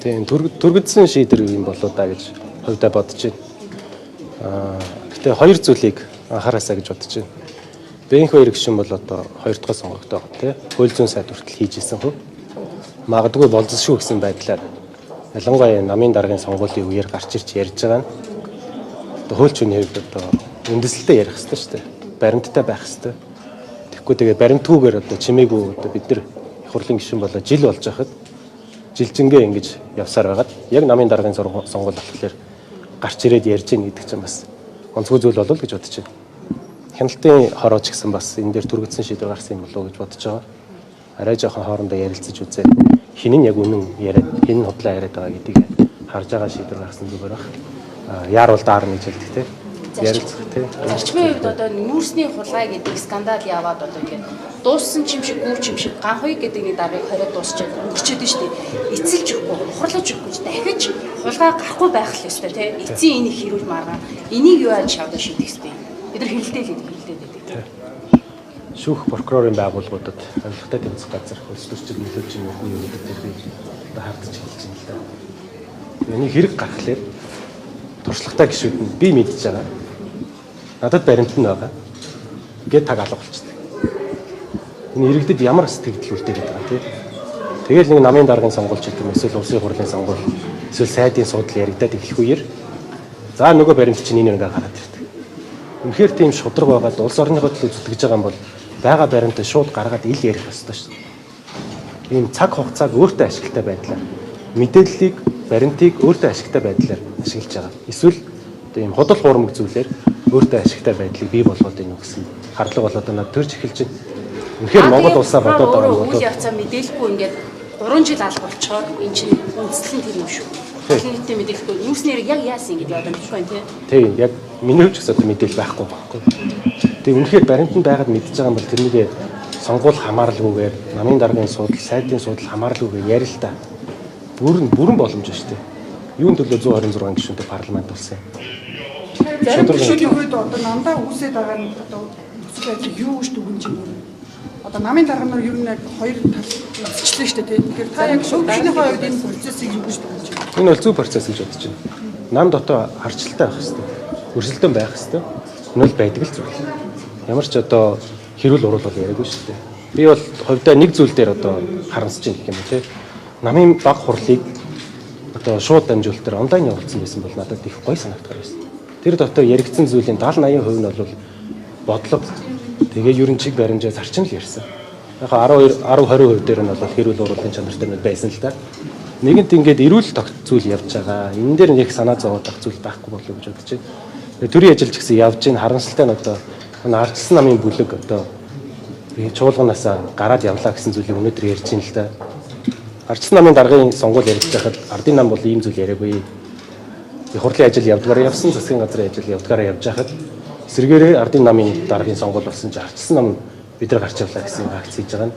Тийм түргэнсэн шийдвэр юм болоо да гэж хувьдаа бодож байна. Гэтэ хоёр зүйлийг анхаараасаа гэж бодож байна. Бэнх хоёр гишүүн бол одоо хоёр дахь сонгогдоо тий хууль зүйн сайд хүртэл хийж исэн хүн. Магадгүй болзошгүй гэсэн байдлаар ялангуяа намын даргын сонгуулийн үеэр гарч ирж ярьж байгаа нь одоо хууль зүйн хувьд одоо үндэслэлтэй ярих хэрэгтэй шүү дээ. Баримттай байх хэрэгтэй. Тэгэхгүй тэгээ баримтгүйгээр одоо чимээгүй одоо бид нар их хурлын гишүүн болоо жил болж байхад жилжингээ ингэж явсаар байгаад яг намын даргын сонгуул болохоор гарч ирээд ярьж ийн гэдэг чинь бас онцгой зүйл болов гэж бодож байна. Хяналтын хорооч гэсэн бас энэ дээр түргэтсэн шийдвэр гарсан юм болов уу гэж бодож байгаа. Арай жоохон хоорондоо ярилцаж үзээ. Хин нь яг үнэн яриад, хин нь худлаа яриад байгаа гэдгийг харж байгаа шийдвэр гарсан зүгээр баг. Яарвал даарна гэж хэлдэг те. Ярилцах те. Зарчмын хувьд одоо нүүрсний хулгай гэдэг скандал яваад одоо ингээд дууссан ч юм шиг гүрч юм шиг ган хоёр гэдэг нэг даргаыг хориод дуусчаад өнгөрчөөд нь шүү дээ. Эцэлж өгөхгүй, ухарлаж өгөхгүй дахиж хулгай гарахгүй байх л ёстой те. Эцсийн энийг хэрүүл маргаа. Энийг юу яаж шавдаа шийдэх ёстой. Бид нар хэлэлтэй байдаг. Шүүх прокурорын байгууллагуудад авилгатай тэмцэх газар улс төрчид нөлөөлж юм уу гэдэг дээр би одоо хардж хэлж байна л да. Энийг хэрэг гаргахлаар туршлагатай гишүүд нь би мэдж байгаа. Надад баримт нь байгаа. Ингээд таг алга болчихсон. Энэ иргэдэд ямар сэтгэл үлдээд байгаа тийм. Тэгэл нэг намын даргын сонгуульч гэдэг юм эсвэл улсын хурлын сонгуул эсвэл сайдын судал яригадад эхлэх үеэр за нөгөө баримт чинь энэ ингээ гараад ирдэг. Үнэхээр тийм шудраг байгаад улс орныхоо төлөө зүтгэж байгаа юм бол байгаа баримтаа шууд гаргаад ил ярих ёстой шүү дээ. Ийм цаг хугацааг өөртөө ашигтай байдлаар мэдээллийг, баримтыг өөртөө ашигтай байдлаар ашиглаж байгаа. Эсвэл ийм худал хуурмаг зүйлээр өөртөө ашигтай байдлыг бий болгоод ийн гэсэн хардлага болоод надад төрж эхэлж байна. Үнэхээр Монгол улсаа бодоод байгаа юм бол үйл явцаа мэдээлэхгүй ингээд 3 жил алга болчоор эн чинь үндэслэл нь тийм юм шүү. Нийтдээ мэдээлэхгүй нүүснээр яг яасан гэдэг одоо мэдэхгүй байна тийм. Яг миний хувьд ч гэсэн мэдээлэл байхгүй байхгүй. Тэгээ үнэхээр баримтанд байгаад мэдж байгаа юм бол тэрнийг сонгуул хамааралгүйгээр намын даргын судал, сайдын судал хамааралгүйгээр ярил л та. Бүрэн боломж шүү дээ. Юунд төлөө 126 гишүүнтэй парламент болсон юм. Зарим гишүүдийн хувьд одоо намдаа үүсээд байгаа нь одоо нөхцөл байдал юу гэж дүгнэж байна. Одоо намын дарганаар ер нь яг хоёр тал үзчихлээ шүү дээ. Тэгэхээр та яг шүүгчнийхээ хувьд энэ процессыг юу гэж дүгнэж байна? Энэ бол зөв процесс гэж бодож байна. Нам дотоо харцлалтай байх хэрэгтэй. Өрсөлдөөн байх хэрэгтэй. Энэ бол байдаг л зүйл. Ямар ч одоо хэрүүл уруул бол яриаггүй шүү дээ. Би бол хувьдаа нэг зүйл дээр одоо харамсаж байна гэх юм те. Намын баг хурлыг одоо шууд дамжуулалтаар онлайн явуулсан байсан бол надад их гоё санагддаг байсан. Тэр дотор яригдсан зүйлийн 70-80% нь бол бодлого тэгээ ерөн чиг баримжаа зарчим л ярьсан. Яг 10-20% дээр нь бол хэрүүл уруулын чанар дээр байсан л да. Нэгэнт ингээд эрүүл зүйл явж байгаа. Энэ дээр нэг санаа зовоод ах зүйл байхгүй болов уу гэж бодож байна. Төрийн ажилч гэсэн явж ийн харамсалтай нь одоо ардчилсан намын бүлэг одоо чуулганаас гараад явлаа гэсэн зүйлийг өнөөдөр ярьж ийн л да. Ардчилсан намын даргын сонгуул яригдж байхад ардын нам бол ийм зүйл яриаггүй. Их хурлын ажил явдгаараа явсан, засгийн газрын ажил явдгаараа явж байхад эсвэргээрээ ардын намын даргын сонгуул болсон чинь ардчилсан нам бид нар гарч явлаа гэсэн акц хийж байгаа нь.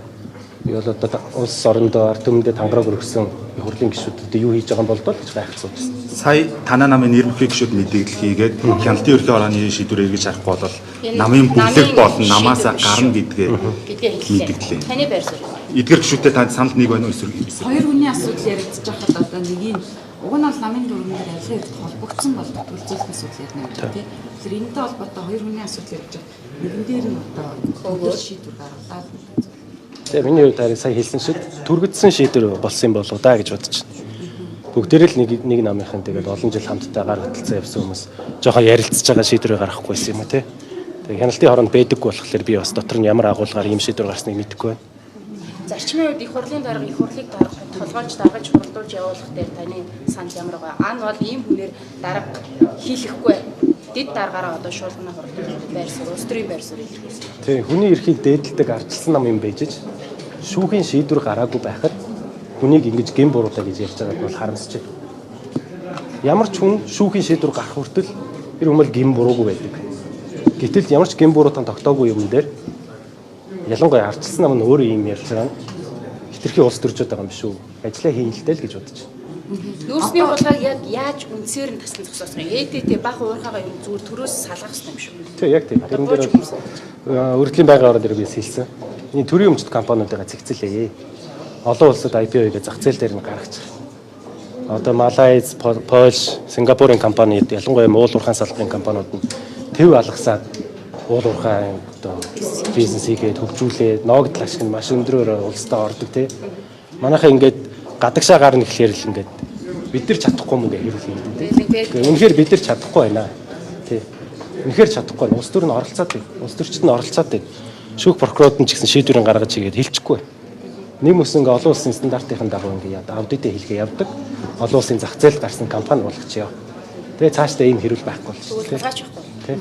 Би бол одоо улс орондоо ард түмэндээ тангараг өргөсөн их хурлын гишүүдэд юу хийж байгаа юм бол гэж гайхацсан. Сая танаа намын нэр бүхий гишүүд мэдээлэл хийгээд хяналтын ерөнхий орооны шийдвэр эргэж харахгүй бол намын бүлэг болно, намаас гарна гэдгээ мэдээлээ. Таны байр суурь. Эдгээр гишүүдтэй танд санал нэг байна уу эсвэл хоёр хүний асуудал яригдж байхад одоо нэг нь уг нь бол намын дүрмээр ялгын эрт холбогдсон бол төлөвлөсөн асуудал ярина гэдэг тийм. Тэр энэтэй холбоотой хоёр хүний асуудал яригдж байгаа. Нэгэн дээр нь одоо шийдвэр гаргалаа. Тэгээ миний хувьд харин сая хэлсэн шиг түргэтсэн шийдвэр болсон юм болов уу да гэж бодож байна. Бүгдээрээ л нэг намынхан тэгээд олон жил хамтдаа гар хөдлөлцөө явсан хүмүүс жоохон ярилцж байгаа шийдвэрээ гаргахгүй байсан юм уу те. Тэгээ хяналтын хооронд байдаггүй болохоор би бас дотор нь ямар агуулгаар ийм шийдвэр гарсныг мэдэхгүй байна. Зарчмын хувьд их хурлын дарга их хурлыг толгойлж дагаж хурдуулж явуулах дээр таны санал ямар байгаа? Ан бол ийм хүнээр дарга хийлэхгүй. Дэд даргаараа одоо шуулгана хурдуулж байр суурь, улс төрийн байр суурь илэрхийлсэн. Тийм, хүний эрхийг дээдэлдэг ардчилсан нам юм байжж шүүхийн шийдвэр гараагүй байхад хүнийг ингэж гэм буруудаа гэж ярьж байгааг бол харамсаж байна. Ямар ч хүн шүүхийн шийдвэр гарах хүртэл тэр хүмүүс гэм буруугүй байдаг. Гэтэл ямар ч гэм буруудан тогтоогүй юм дээр ялангуяа ардчилсан нам нь өөрөө юм ярьж байгаа нь хитрхи улс төржөд байгаа юм шүү. Ажлаа хийлдэй л гэж бодож байна. Нүүрсний хулгайг яг яаж үнсээр нь тасган зогсоох юм. ЭДТ бах уурхаага юм зүгээр төрөөс салгах хэрэгтэй юм шүү. Тийм яг тийм. Тэр дээр өргөдлийн байнгын орон дээр би хэлсэн. Энэ төрийн өмчт компаниудаа цэгцэлээ. Олон улсад IPO-гээ зах зээл дээр нь гаргаж байгаа. Одоо Малайз, Польш, Сингапурын компаниуд ялангуяа уул уурхайн салбарын компаниуд нь төв алгасаад уул уурхайн одоо бизнес хийгээд хөгжүүлээд ноогдол ашиг нь маш өндөрөөр улстай ордог тий. Манайхаа ингээд гадагшаа гарна гэхлээр л ингээд бид нар чадахгүй юм ингээ хэрүүл хийдэг тий. Үнэхээр бид нар чадахгүй байна тий. Үнэхээр чадахгүй байна. Улс төр нь оролцоод байна. Улс төрчид нь оролцоод байна. Шүүх прокурорд нь ч гэсэн шийдвэрийн гаргаж игээд хэлчихгүй. Нэм ус ингээ олон улсын стандартын дагуу ингээ аудитыг хийлгээ явдаг. Олон улсын зах зээлд гарсан компани болгочихё. Тэгээ цаашдаа ийм хэрүүл байхгүй болчих. Хулгайч байхгүй. Тий.